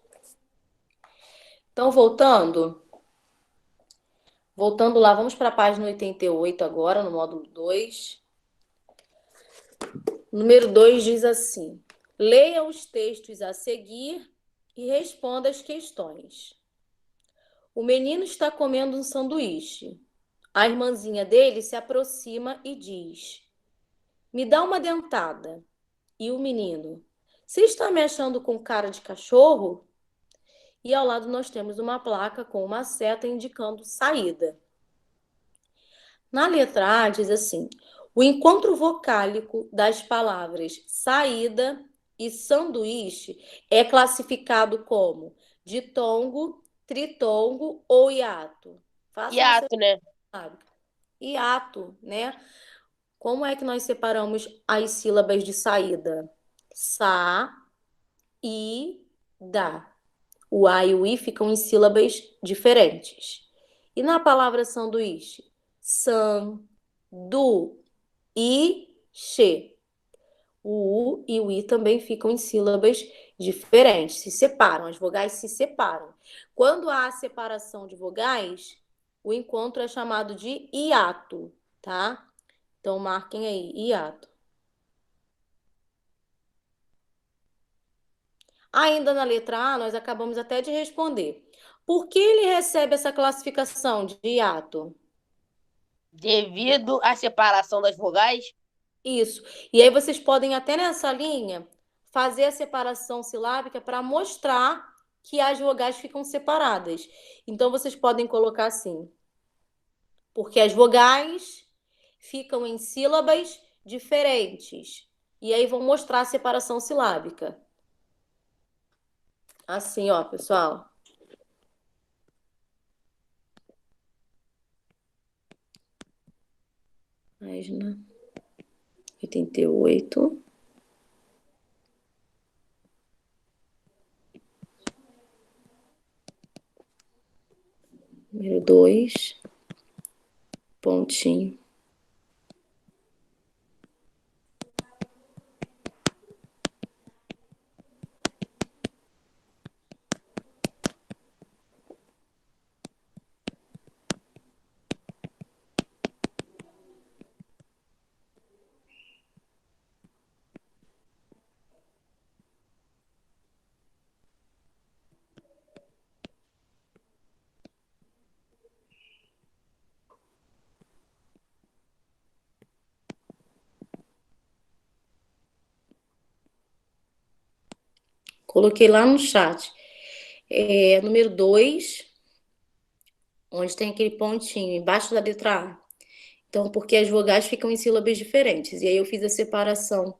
Então, voltando lá, vamos para a página 88 agora, no módulo 2. Número 2 diz assim: leia os textos a seguir e responda as questões. O menino está comendo um sanduíche. A irmãzinha dele se aproxima e diz: me dá uma dentada. E o menino: você está me achando com cara de cachorro? E ao lado nós temos uma placa com uma seta indicando saída. Na letra A diz assim: o encontro vocálico das palavras saída e sanduíche é classificado como ditongo, tritongo ou hiato. Façam essa Hiato, né? hiato, né? Como é que nós separamos as sílabas de saída? Sa, i, da. O A e o I ficam em sílabas diferentes. E na palavra sanduíche? San, du, i, che. O U e o I também ficam em sílabas diferentes, se separam, as vogais se separam. Quando há separação de vogais, o encontro é chamado de hiato, tá? Então, marquem aí, hiato. Ainda na letra A, nós acabamos até de responder. Por que ele recebe essa classificação de hiato? Devido à separação das vogais. Isso. E aí vocês podem até nessa linha fazer a separação silábica para mostrar que as vogais ficam separadas. Então vocês podem colocar assim: porque as vogais ficam em sílabas diferentes. E aí vão mostrar a separação silábica. Assim, ó, pessoal. Página 88. Número 2. Pontinho. Coloquei lá no chat. Número 2, onde tem aquele pontinho embaixo da letra A. Então, porque as vogais ficam em sílabas diferentes. E aí eu fiz a separação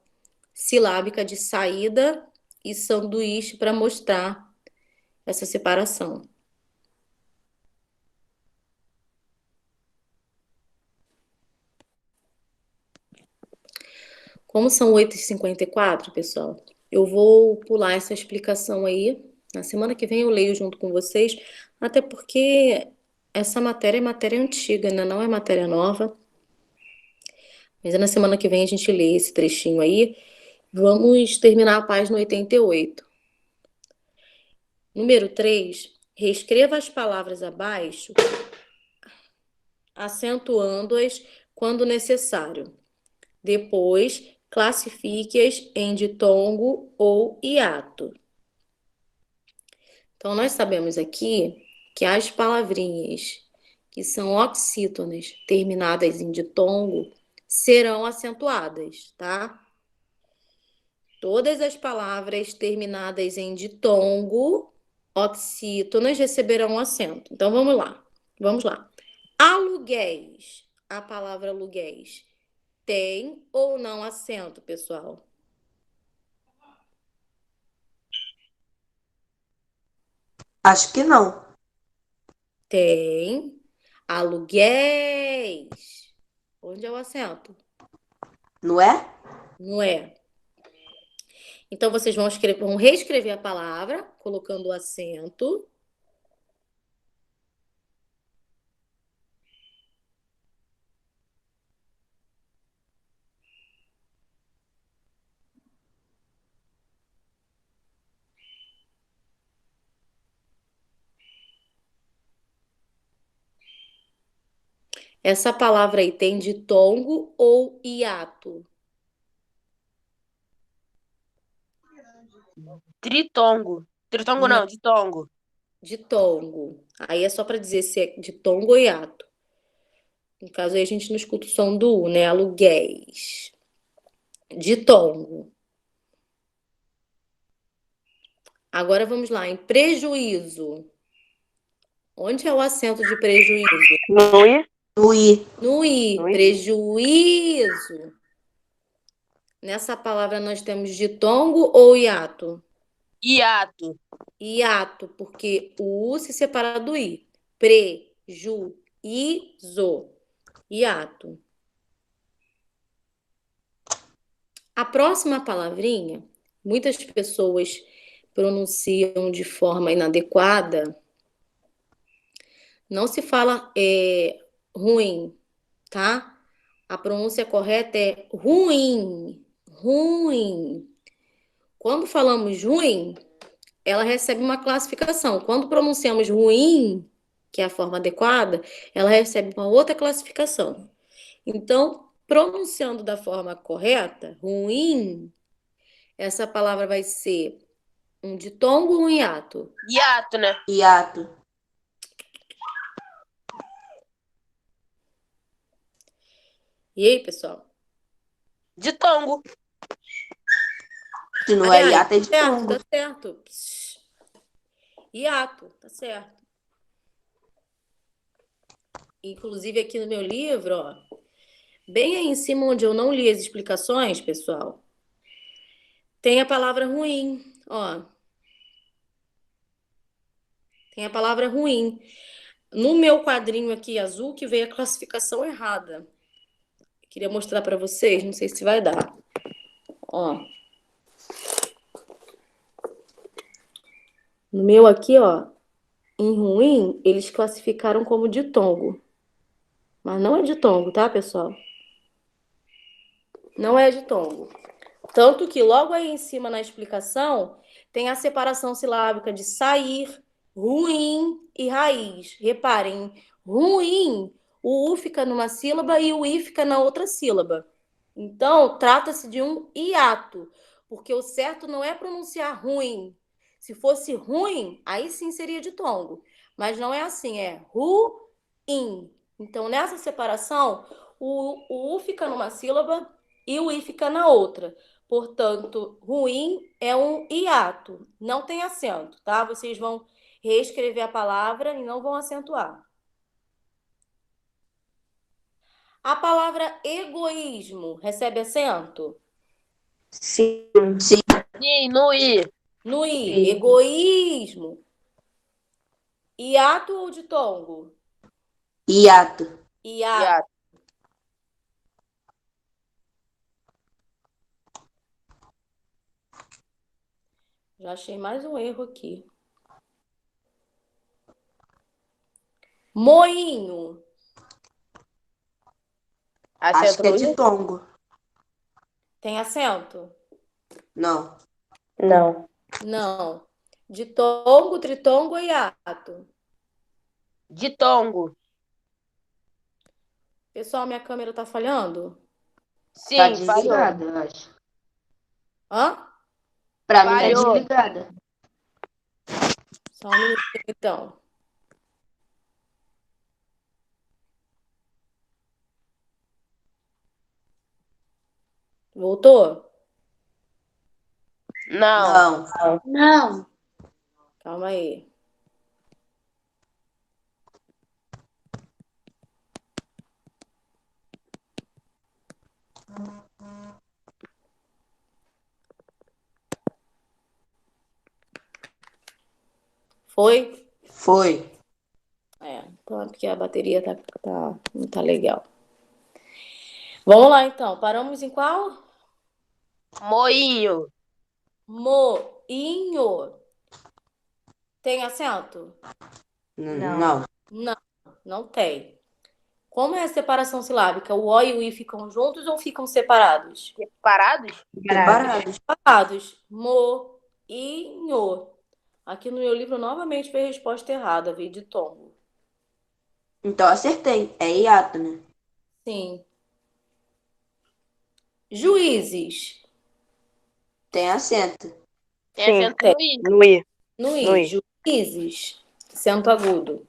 silábica de saída e sanduíche para mostrar essa separação. Como são 8h54, pessoal, eu vou pular essa explicação aí. Na semana que vem eu leio junto com vocês, até porque essa matéria é matéria antiga, né? Não é matéria nova. Mas na semana que vem a gente lê esse trechinho aí. Vamos terminar a página 88. Número 3 reescreva as palavras abaixo, acentuando-as quando necessário. Depois, classifique-as em ditongo ou hiato. Então, nós sabemos aqui que as palavrinhas que são oxítonas terminadas em ditongo serão acentuadas, tá? Todas as palavras terminadas em ditongo, oxítonas, receberão acento. Então, vamos lá. Vamos lá. Aluguéis. A palavra aluguéis tem ou não acento, pessoal? Acho que não. Tem. Aluguéis. Onde é o acento? Não é? Não é. Então, vocês vão reescrever a palavra, colocando o acento. Essa palavra aí tem ditongo ou hiato? Tritongo. Tritongo não, ditongo. Ditongo. Aí é só para dizer se é ditongo ou hiato. No caso aí a gente não escuta o som do U, né? Aluguéis. Ditongo. Agora vamos lá, em prejuízo. Onde é o acento de prejuízo? No I? No I. No I. No I. Prejuízo. Nessa palavra nós temos ditongo ou hiato? Hiato. Hiato, porque o U se separa do I. Prejuízo. Hiato. A próxima palavrinha, muitas pessoas pronunciam de forma inadequada. Não se fala ruim, tá? A pronúncia correta é ruim. Ruim. Quando falamos ruim, ela recebe uma classificação. Quando pronunciamos ruim, que é a forma adequada, ela recebe uma outra classificação. Então, pronunciando da forma correta, ruim, essa palavra vai ser um ditongo ou um hiato? Hiato, né? Hiato. E aí, pessoal? Ditongo. Se não é Aí, hiato, é tá certo, ditongo. tá certo. Psh. Hiato, tá certo. Inclusive, aqui no meu livro, ó, bem aí em cima onde eu não li as explicações, pessoal, tem a palavra ruim, ó. Tem a palavra ruim. No meu quadrinho aqui azul, que veio a classificação errada. Queria mostrar para vocês, não sei se vai dar. Ó. No meu aqui, ó, em ruim, eles classificaram como ditongo. Mas não é ditongo, tá, pessoal? Não é ditongo. Tanto que logo aí em cima na explicação tem a separação silábica de sair, ruim e raiz. Reparem, ruim, o U fica numa sílaba e o I fica na outra sílaba. Então, trata-se de um hiato, porque o certo não é pronunciar ruim. Se fosse ruim, aí sim seria ditongo. Mas não é assim, é ruim. Então, nessa separação, o U fica numa sílaba e o I fica na outra. Portanto, ruim é um hiato, não tem acento, tá? Vocês vão reescrever a palavra e não vão acentuar. A palavra egoísmo recebe acento? Sim. Sim. Sim, no I. No I, Sim. egoísmo. Hiato ou ditongo? Hiato. Hiato. Hiato. Já achei mais um erro aqui. Moinho. Acho Acento que é no I? ditongo. Tem acento? Não. Não. Não. Ditongo, tritongo ou hiato? Ditongo. Pessoal, minha câmera tá falhando? Tá Sim, falhou. desligada, eu acho. Hã? Pra mim tá Falhou. desligada. Só um minutinho, então. Voltou? Não. Não. Não. Calma aí. Foi? Foi. Então é porque a bateria não tá legal. Vamos lá, então. Paramos em qual? Moinho. Moinho. Tem acento? Não. Não, não tem. Como é a separação silábica? O O e o I ficam juntos ou ficam separados? Separados? Separados. Separados. Moinho. Aqui no meu livro, novamente, foi a resposta errada, veio de tombo. Então acertei. É hiato, né? Sim. Juízes. Tem acento. Tem Sim. acento no I. No I. No I. No I. Juízes. Acento agudo.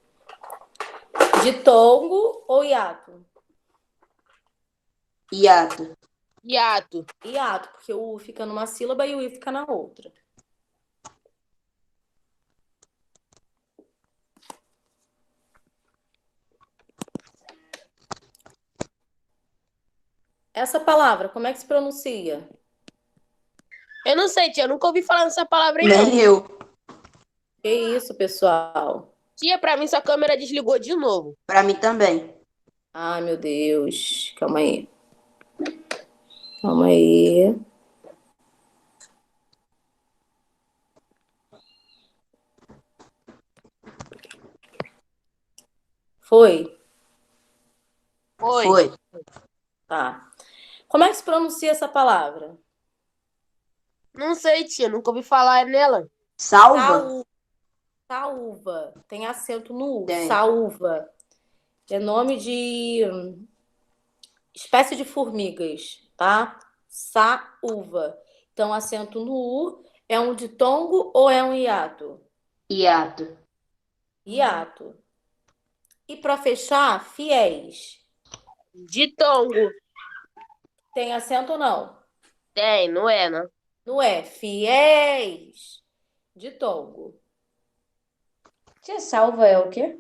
Ditongo ou hiato? Hiato. Hiato. Hiato, porque o U fica numa sílaba e o I fica na outra. Essa palavra, como é que se pronuncia? Eu não sei, tia. Eu nunca ouvi falar nessa palavra aí, não. Nem eu. Que isso, pessoal? Tia, pra mim sua câmera desligou de novo. Pra mim também. Ai, meu Deus. Calma aí. Calma aí. Foi? Foi. Tá. Como é que se pronuncia essa palavra? Não sei, tia. Nunca ouvi falar nela. Salva? Saúva. Tem acento no U. Tem. Saúva. É nome de espécie de formigas, tá? Saúva. Então, acento no U é um ditongo ou é um hiato? Hiato. Hiato. E para fechar, fiéis. Ditongo. Tem acento ou não? Tem, não é, não? Não é. Fiéis. Ditongo. Tia, salva é o quê?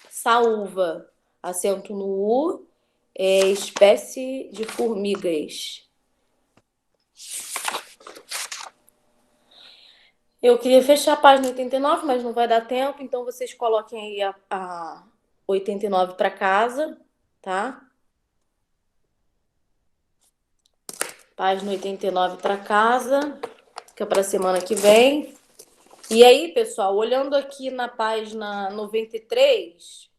Saúva. Acento no U é espécie de formigas. Eu queria fechar a página 89, mas não vai dar tempo, então vocês coloquem aí a 89 para casa, tá? Página 89 para casa, fica para a semana que vem. E aí, pessoal, olhando aqui na página 93,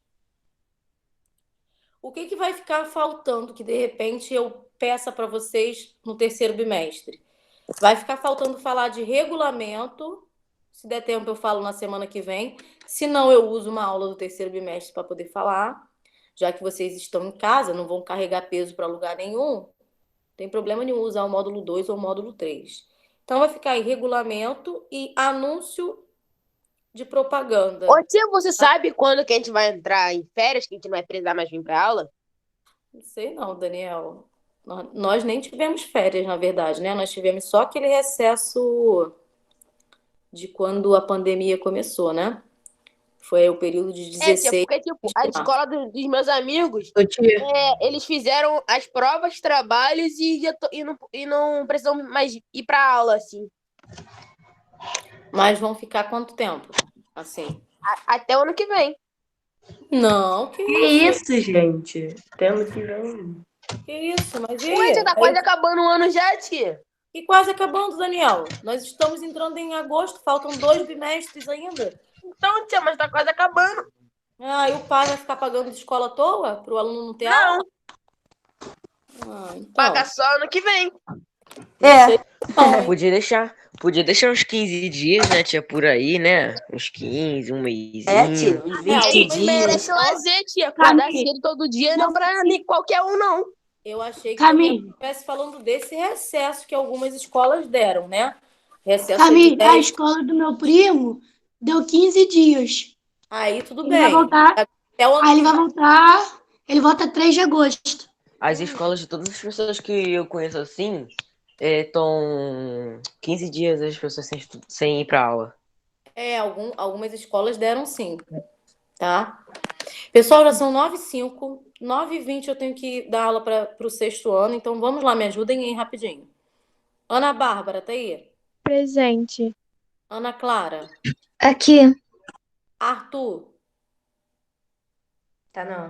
o que vai ficar faltando que de repente eu peça para vocês no terceiro bimestre? Vai ficar faltando falar de regulamento. Se der tempo, eu falo na semana que vem. Se não, eu uso uma aula do terceiro bimestre para poder falar. Já que vocês estão em casa, não vão carregar peso para lugar nenhum, não tem problema nenhum usar o módulo 2 ou o módulo 3. Então, vai ficar aí regulamento e anúncio de propaganda. Ô, tia, você sabe quando que a gente vai entrar em férias, que a gente não vai precisar mais vir pra aula? Não sei não, Daniel. Nós nem tivemos férias, na verdade, né? Nós tivemos só aquele recesso de quando a pandemia começou, né? Foi o período de É, tia, 16 porque, tipo, de a março. escola dos meus amigos, Ô, tia. eles fizeram as provas, trabalhos e não precisam mais ir pra aula, assim. Mas vão ficar quanto tempo? Assim. Até o ano que vem. Não, que Que isso? isso, gente? Temos que ver. Que isso? Mas e Ué, aí? tia, tá quase acabando o ano já, tia. E quase acabando, Daniel. Nós estamos entrando em agosto, faltam 2 bimestres ainda. Então, tia, mas tá quase acabando. Ah, e o pai vai ficar pagando de escola à toa para o aluno não ter Não, aula? Ah, então. paga só ano que vem. É. Podia deixar uns 15 dias, né, tia, por aí, né? Uns 15, um É, mêsinho. tia, uns 20 algumas dias. Merece lazer, tia. Acordar Camille. cedo todo dia não é pra qualquer um, não. Eu achei que Camille. também estivesse falando desse recesso que algumas escolas deram, né? Recesso de Camille, a 10. escola do meu primo deu 15 dias. Aí tudo Ele vai bem. voltar. Até o ano Aí ele que vai vem. voltar. Ele volta 3 de agosto. As escolas de todas as pessoas que eu conheço assim, estão 15 dias as pessoas sem ir pra aula. Algumas escolas deram sim, tá? Pessoal, já são 9h05, 9h20 eu tenho que dar aula para o sexto ano, então vamos lá, me ajudem aí rapidinho. Ana Bárbara, tá aí? Presente. Ana Clara, Aqui. Arthur, Tá não.